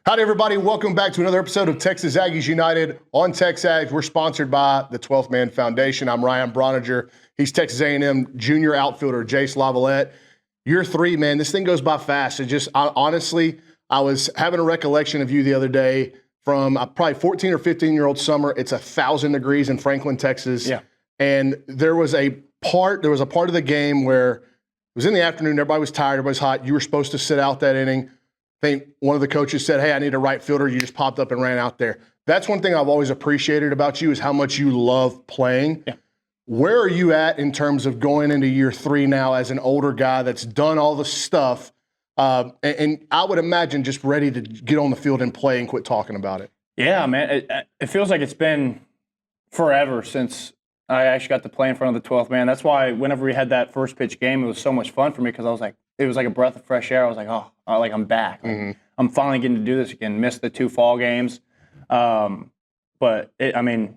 Howdy, everybody. Welcome back to another episode of Texas Aggies United on TexAgs. We're sponsored by the 12th Man Foundation. I'm Ryan Broniger. He's Texas A&M junior outfielder Jace LaViolette. Year 3, man, this thing goes by fast. Honestly, I was having a recollection of you the other day from probably 14 or 15-year-old summer. It's 1,000 degrees in Franklin, Texas. Yeah. And there was a part of the game where it was in the afternoon. Everybody was tired. Everybody was hot. You were supposed to sit out that inning. I think one of the coaches said, hey, I need a right fielder. You just popped up and ran out there. That's one thing I've always appreciated about you is how much you love playing. Yeah. Where are you at in terms of going into year 3 now as an older guy that's done all the stuff? And I would imagine just ready to get on the field and play and quit talking about it. Yeah, man. It feels like it's been forever since I actually got to play in front of the 12th man. That's why whenever we had that first pitch game, it was so much fun for me because I was like, it was like a breath of fresh air. I was like, I'm back. Like, I'm finally getting to do this again. Missed the 2 fall games. But I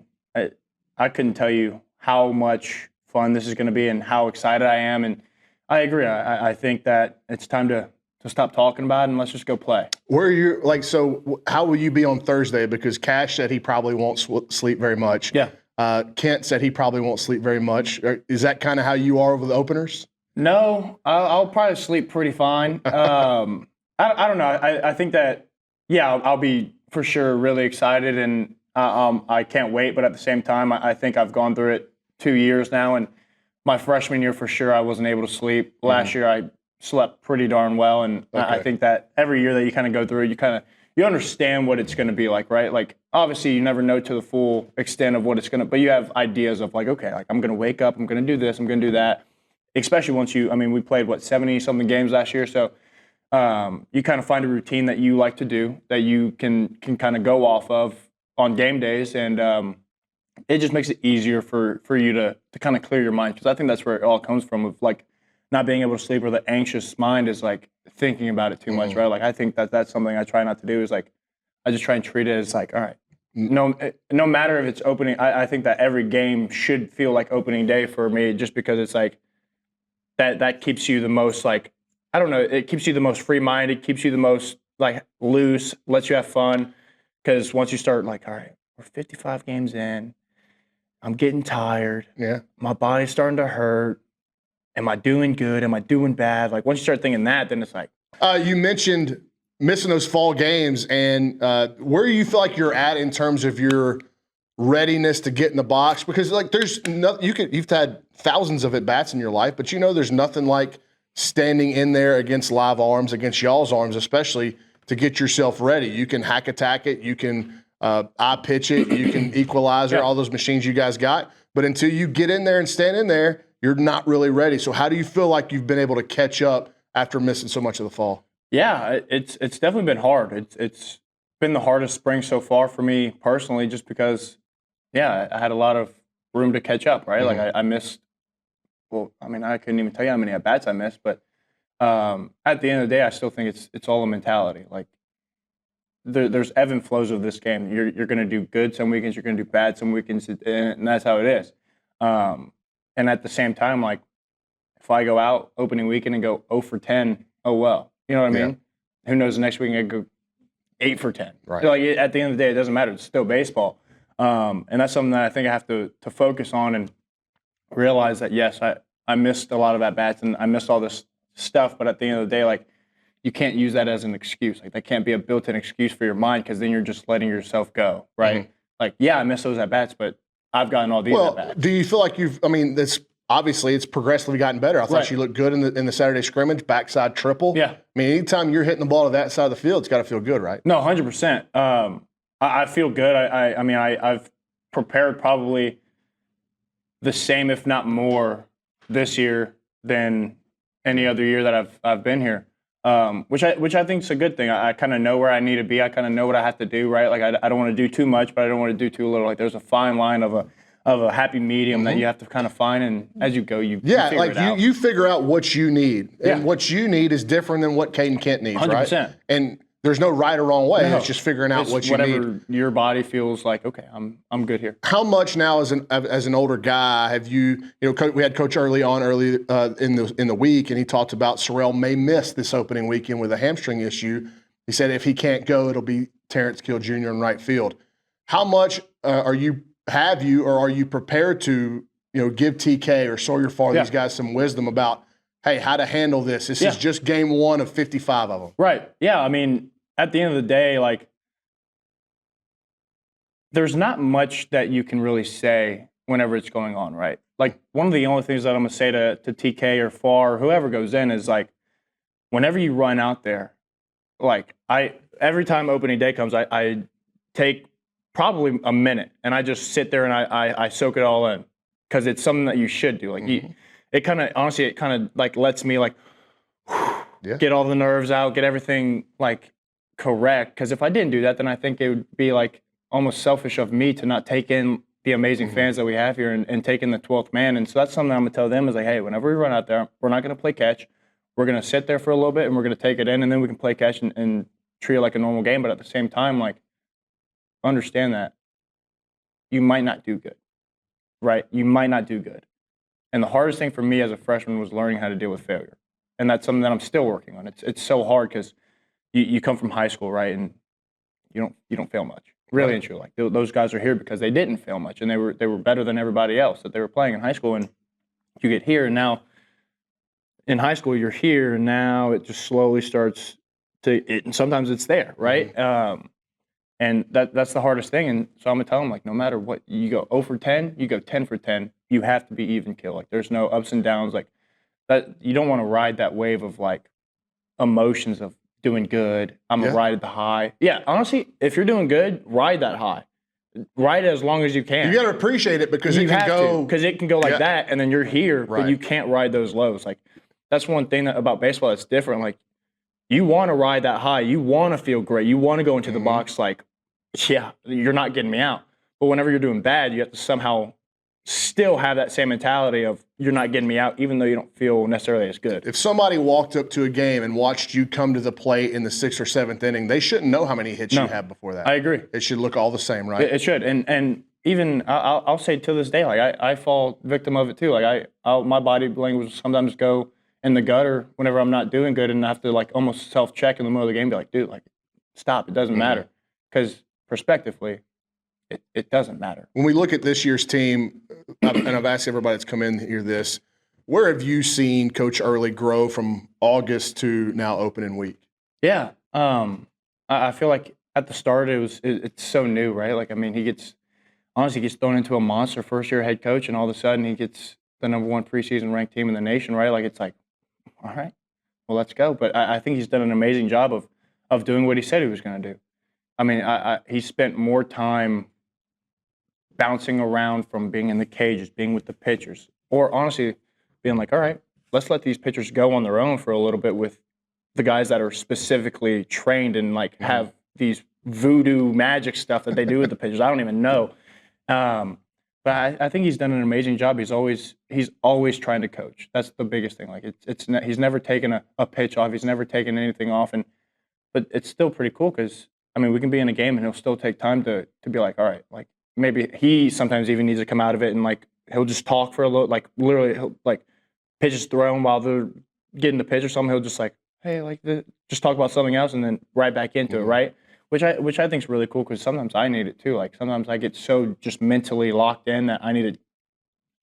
couldn't tell you how much fun this is going to be and how excited I am. And I agree. I think that it's time to stop talking about it and let's just go play. Where are you, so how will you be on Thursday? Because Cash said he probably won't sleep very much. Yeah. Kent said he probably won't sleep very much. Is that kind of how you are over the openers? No, I'll probably sleep pretty fine. I don't know. I think that, I'll be for sure really excited and I can't wait. But at the same time, I think I've gone through it 2 years now. And my freshman year, for sure, I wasn't able to sleep. Last year, I slept pretty darn well. And I think that every year that you kind of go through it, you understand what it's going to be like, right? Like, obviously, you never know to the full extent of what it's going to, but you have ideas of like, okay, like I'm going to wake up, I'm going to do this, I'm going to do that. Especially once we played, 70-something games last year. So you kind of find a routine that you like to do, that you can kind of go off of on game days. And it just makes it easier for you to kind of clear your mind. Because I think that's where it all comes from, of like not being able to sleep, or the anxious mind is like thinking about it too much, right? Like I think that's something I try not to do, is like I just try and treat it as like, all right, no matter if it's opening, I think that every game should feel like opening day for me, just because it's like, that keeps you the most, like, I don't know, it keeps you the most free-minded, keeps you the most, like, loose, lets you have fun. Because once you start, like, all right, we're 55 games in, I'm getting tired. Yeah. My body's starting to hurt. Am I doing good? Am I doing bad? Like, once you start thinking that, then it's like. You mentioned missing those fall games, and where do you feel like you're at in terms of your readiness to get in the box? Because like you've had thousands of at-bats in your life, but there's nothing like standing in there against live arms, against y'all's arms especially, to get yourself ready. You can hack attack it, you can eye pitch it, you can equalizer, all those machines you guys got, but until you get in there and stand in there, you're not really ready. So how do you feel like you've been able to catch up after missing so much of the fall? Yeah, it's definitely been hard. It's been the hardest spring so far for me personally, just because I had a lot of room to catch up, right? Like I missed, I couldn't even tell you how many at-bats I missed, but at the end of the day, I still think it's all a mentality. Like there's ebb and flows of this game. You're going to do good some weekends, you're going to do bad some weekends, and that's how it is. And at the same time, like if I go out opening weekend and go 0 for 10, oh well. You know what I mean? Who knows, the next weekend I go 8 for 10. Right. Like at the end of the day, it doesn't matter. It's still baseball. And that's something that I think I have to focus on and realize that, yes, I missed a lot of at-bats and I missed all this stuff, but at the end of the day, like, you can't use that as an excuse. Like, that can't be a built-in excuse for your mind, because then you're just letting yourself go, right? Like, I missed those at-bats, but I've gotten all these at-bats. Do you feel like this obviously it's progressively gotten better. I thought you looked good in the Saturday scrimmage, backside triple. Yeah. Anytime you're hitting the ball to that side of the field, it's got to feel good, right? No, 100%. I feel good. I've prepared probably the same, if not more, this year than any other year that I've been here, which I think is a good thing. I kind of know where I need to be. I kind of know what I have to do, right? Like I don't want to do too much, but I don't want to do too little. Like there's a fine line of a happy medium that you have to kind of find, and as you go, you figure it out. You figure out what you need, and what you need is different than what Caden Kent needs, 100%. Right? And there's no right or wrong way. No. It's just figuring out what you need. Whatever your body feels like, okay, I'm good here. How much now as an older guy have you we had Coach early in the week, and he talked about Sorrell may miss this opening weekend with a hamstring issue. He said if he can't go, it'll be Terrence Kill Jr. in right field. How much are you prepared to give TK or Sawyer Farr, these guys, some wisdom about, hey, how to handle this? This is just game one of 55 of them. Right. Yeah. I mean, at the end of the day, like, there's not much that you can really say whenever it's going on, right? Like, one of the only things that I'm going to say to TK or Farr or whoever goes in is, like, whenever you run out there, like, every time opening day comes, I take probably a minute and I just sit there and I soak it all in, because it's something that you should do. Like, it kind of like lets me like get all the nerves out, get everything like correct. Because if I didn't do that, then I think it would be like almost selfish of me to not take in the amazing fans that we have here and take in the 12th man. And so that's something I'm gonna tell them is like, hey, whenever we run out there, we're not gonna play catch. We're gonna sit there for a little bit and we're gonna take it in, and then we can play catch and treat it like a normal game. But at the same time, like, understand that you might not do good, right? You might not do good. And the hardest thing for me as a freshman was learning how to deal with failure. And that's something that I'm still working on. It's so hard because you come from high school, right? And you don't fail much. Really and truly. Like, those guys are here because they didn't fail much, and they were better than everybody else that they were playing in high school. And you get here, and now in high school you're here, and now it just slowly starts and sometimes it's there, right? And that's the hardest thing. And so I'm gonna tell them, like, no matter what, you go 0 for 10, you go 10 for 10. You have to be even kill. Like, there's no ups and downs like that. You don't want to ride that wave of like emotions of doing good. I'm gonna ride the high. Yeah, honestly, if you're doing good, ride that high. Ride it as long as you can. You got to appreciate it because it can go like that, and then you're here, but you can't ride those lows. Like, that's one thing about baseball that's different. Like, you want to ride that high. You want to feel great. You want to go into the box like, yeah, you're not getting me out. But whenever you're doing bad, you have to somehow still have that same mentality of you're not getting me out, even though you don't feel necessarily as good. If somebody walked up to a game and watched you come to the plate in the 6th or 7th inning, they shouldn't know how many hits you had before that. I agree. It should look all the same, right? It should. And even I'll say to this day, like, I fall victim of it too. Like, my body language sometimes go in the gutter whenever I'm not doing good, and I have to like almost self-check in the middle of the game, be like, dude, like, stop. It doesn't matter. Because prospectively, it doesn't matter. When we look at this year's team, and I've asked everybody that's come in here this, where have you seen Coach Early grow from August to now opening week? Yeah. I feel like at the start it's so new, right? Like, I mean, he gets thrown into a monster first-year head coach, and all of a sudden he gets the #1 preseason ranked team in the nation, right? Like, it's like, all right, well, let's go. But I think he's done an amazing job of doing what he said he was going to do. I mean, he spent more time bouncing around from being in the cages, being with the pitchers, or honestly being like, all right, let's let these pitchers go on their own for a little bit with the guys that are specifically trained and like have these voodoo magic stuff that they do with the pitchers. I don't even know. But I think he's done an amazing job. He's always trying to coach. That's the biggest thing. Like, he's never taken a pitch off. He's never taken anything off. But it's still pretty cool because, I mean, we can be in a game and he'll still take time to be like, all right, like, maybe he sometimes even needs to come out of it and like he'll just talk for a little, like, literally he'll like pitches thrown while they're getting the pitch or something. He'll just like, hey, like, just talk about something else and then right back into it, right? Which I think is really cool because sometimes I need it too. Like, sometimes I get so just mentally locked in that I need to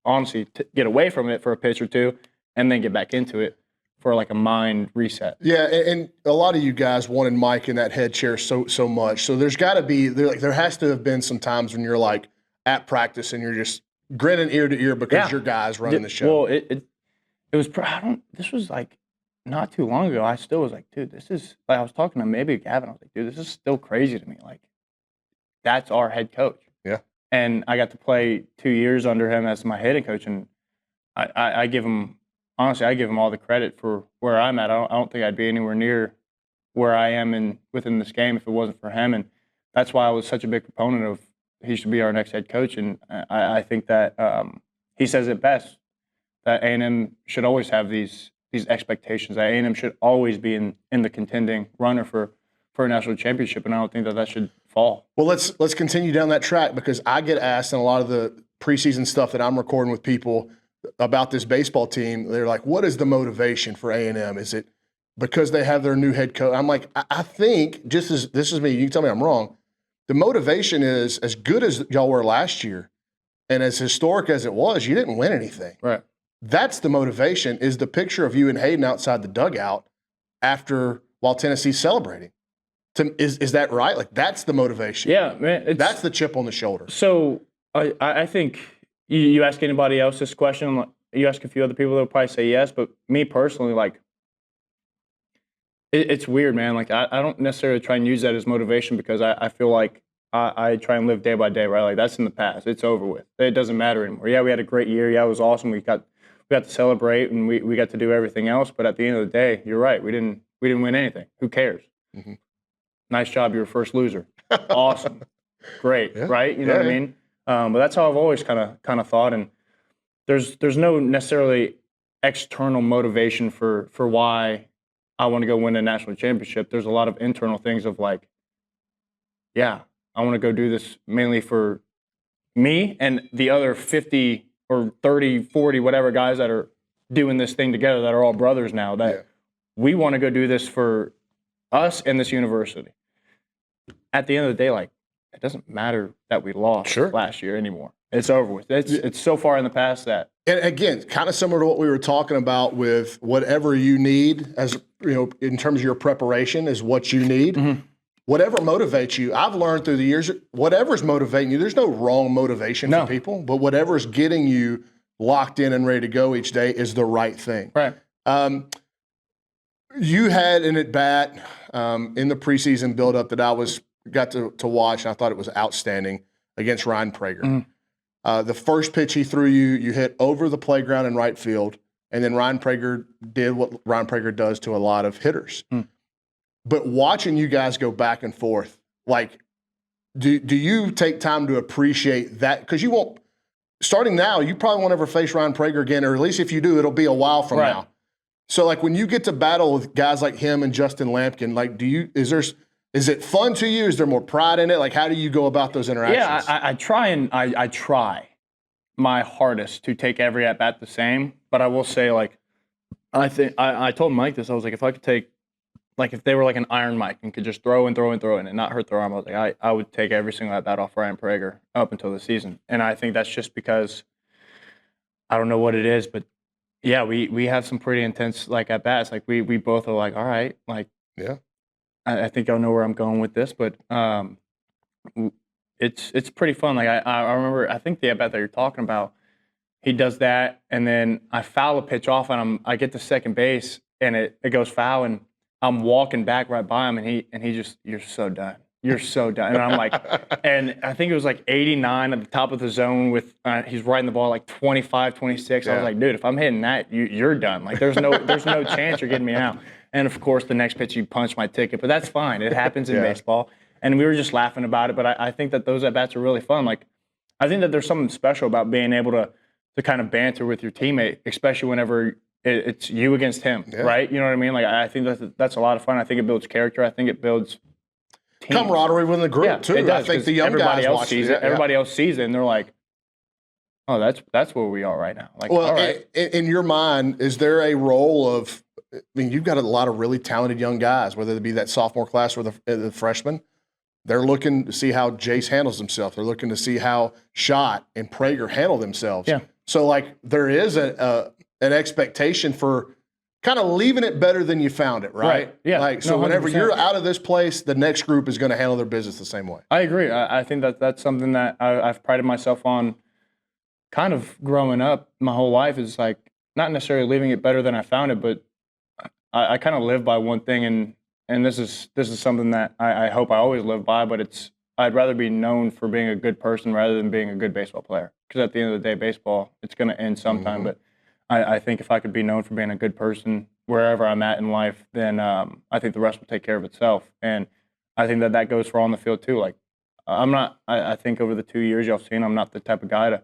honestly get away from it for a pitch or two and then get back into it for like a mind reset. Yeah, and a lot of you guys wanted Mike in that head chair so much. So there's got to be there has to have been some times when you're like at practice and you're just grinning ear to ear because your guy's running the show. Well, it was this was like not too long ago. I still was like, dude, this is like, I was talking to maybe Gavin. I was like, dude, this is still crazy to me. Like, that's our head coach. Yeah. And I got to play 2 years under him as my hitting coach, and I give him. Honestly, I give him all the credit for where I'm at. I don't think I'd be anywhere near where I am within this game if it wasn't for him. And that's why I was such a big proponent of he should be our next head coach. And I think that he says it best, that A&M should always have these expectations, that A&M should always be in the contending runner for a national championship. And I don't think that should fall. Well, let's continue down that track because I get asked in a lot of the preseason stuff that I'm recording with people about this baseball team. They're like, what is the motivation for A&M? Is it because they have their new head coach. I'm like, I think this is me. You can tell me I'm wrong. The motivation is as good as y'all were last year, and as historic as it was, you didn't win anything. Right. That's the motivation. Is the picture of you and Hayden outside the dugout while Tennessee's celebrating. Is that right? Like that's the motivation. Yeah, man. That's the chip on the shoulder. So I think you ask anybody else this question, you ask a few other people, they'll probably say yes. But me personally, like, it's weird, man. Like I don't necessarily try and use that as motivation because I feel like I try and live day by day, right? Like that's in the past. It's over with. It doesn't matter anymore. Yeah, we had a great year. Yeah, it was awesome. We got to celebrate and we got to do everything else. But at the end of the day, you're right. We didn't win anything. Who cares? Mm-hmm. Nice job. You're a first loser. Awesome. Great. Yeah. Right? You know what I mean? But that's how I've always kind of thought. And there's no necessarily external motivation for why I want to go win a national championship. There's a lot of internal things of like, yeah, I want to go do this mainly for me and the other 50 or 30, 40, whatever guys that are doing this thing together that are all brothers now, that we want to go do this for us and this university. At the end of the day, like, it doesn't matter that we lost last year anymore. It's over with. It's so far in the past that. And again, kind of similar to what we were talking about with whatever you need, as you know, in terms of your preparation, is what you need. Mm-hmm. Whatever motivates you. I've learned through the years, whatever's motivating you. There's no wrong motivation for people, but whatever's getting you locked in and ready to go each day is the right thing. Right. You had an at bat in the preseason buildup that I got to watch, and I thought it was outstanding against Ryan Prager. Mm-hmm. The first pitch he threw you hit over the playground in right field, and then Ryan Prager did what Ryan Prager does to a lot of hitters. Mm. But watching you guys go back and forth, like, do you take time to appreciate that? Because you won't, starting now, you probably won't ever face Ryan Prager again, or at least if you do, it'll be a while from now. So, like, when you get to battle with guys like him and Justin Lampkin, like, is it fun to you? Is there more pride in it? Like, how do you go about those interactions? Yeah, I try my hardest to take every at bat the same. But I will say, like, I told Mike this. I was like, if I could take, like, if they were like an iron Mike and could just throw and not hurt their arm, I was like, I would take every single at bat off Ryan Prager up until the season. And I think that's just because I don't know what it is, but yeah, we have some pretty intense like at bats. Like we both are like, all right, like I think I know where I'm going with this, but it's pretty fun. Like I remember, I think the at bat that you're talking about, he does that, and then I foul a pitch off, and I get to second base, and it goes foul, and I'm walking back right by him, and he just, you're so done. You're so done. And I'm like, and I think it was like 89 at the top of the zone with, he's riding the ball like 25, 26. I was like, dude, if I'm hitting that, you're done. Like there's no chance you're getting me out. And of course, the next pitch, you punch my ticket, but that's fine. It happens in baseball. And we were just laughing about it. But I think that those at-bats are really fun. Like, I think that there's something special about being able to kind of banter with your teammate, especially whenever it's you against him, right? You know what I mean? Like, I think that's a lot of fun. I think it builds character. I think it builds teams. Camaraderie within the group, too. It does, I think the young guys watch it. Everybody else sees it, and they're like, oh, that's where we are right now. Like, well, all right. In your mind, is there a role of, I mean, you've got a lot of really talented young guys, whether it be that sophomore class or the freshman. They're looking to see how Jace handles himself. They're looking to see how Schott and Prager handle themselves. Yeah. So, like, there is an expectation for kind of leaving it better than you found it, right? Yeah. Like, so whenever you're out of this place, the next group is going to handle their business the same way. I agree. I think that's something that I've prided myself on kind of growing up my whole life, is like not necessarily leaving it better than I found it, but I kind of live by one thing, and this is something that I hope I always live by, but I'd rather be known for being a good person rather than being a good baseball player. Because at the end of the day, baseball, it's going to end sometime, mm-hmm. but I think if I could be known for being a good person wherever I'm at in life, then I think the rest will take care of itself. And I think that goes for on the field too. Like, I think over the 2 years y'all seen, I'm not the type of guy to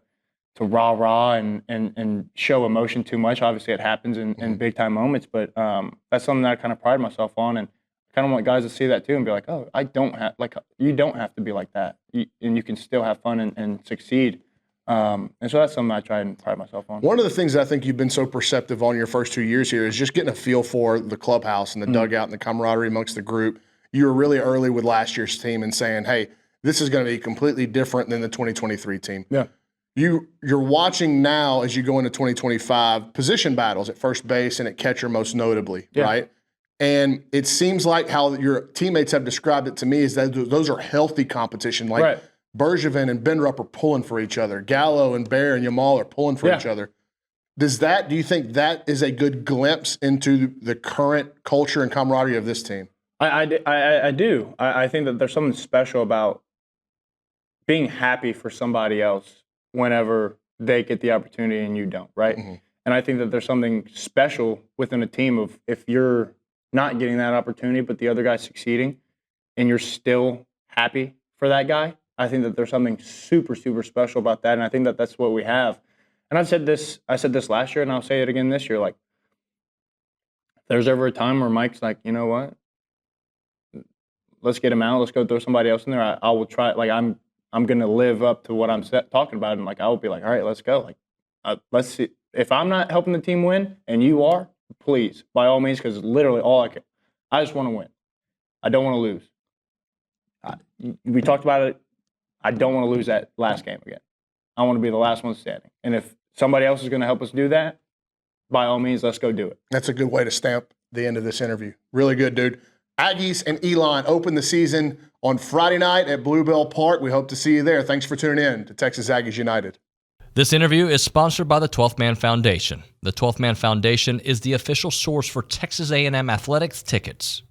rah-rah and show emotion too much. Obviously, it happens in big-time moments, but that's something that I kind of pride myself on. And I kind of want guys to see that too and be like, oh, you don't have to be like that. And you can still have fun and succeed And so that's something I try and pride myself on. One of the things that I think you've been so perceptive on your first 2 years here is just getting a feel for the clubhouse and the dugout and the camaraderie amongst the group. You were really early with last year's team and saying, hey, this is going to be completely different than the 2023 team. Yeah. You're watching now as you go into 2025 position battles at first base and at catcher most notably, right? And it seems like how your teammates have described it to me is that those are healthy competition. Like Bergevin and Bendrup are pulling for each other. Gallo and Bear and Yamal are pulling for each other. Do you think that is a good glimpse into the current culture and camaraderie of this team? I do. I think that there's something special about being happy for somebody else whenever they get the opportunity and you don't, right? Mm-hmm. And I think that there's something special within a team of if you're not getting that opportunity, but the other guy's succeeding, and you're still happy for that guy. I think that there's something super, super special about that, and I think that that's what we have. And I said this last year, and I'll say it again this year. Like, if there's ever a time where Mike's like, you know what? Let's get him out. Let's go throw somebody else in there. I will try. Like, I'm going to live up to what I'm talking about, and like I will be like, all right, let's go. Like, let's see. If I'm not helping the team win, and you are, please, by all means, because literally all I just want to win. I don't want to lose. We talked about it. I don't want to lose that last game again. I want to be the last one standing. And if somebody else is going to help us do that, by all means, let's go do it. That's a good way to stamp the end of this interview. Really good, dude. Aggies and Elon open the season on Friday night at Bluebell Park. We hope to see you there. Thanks for tuning in to Texas Aggies United. This interview is sponsored by the 12th Man Foundation. The 12th Man Foundation is the official source for Texas A&M athletics tickets.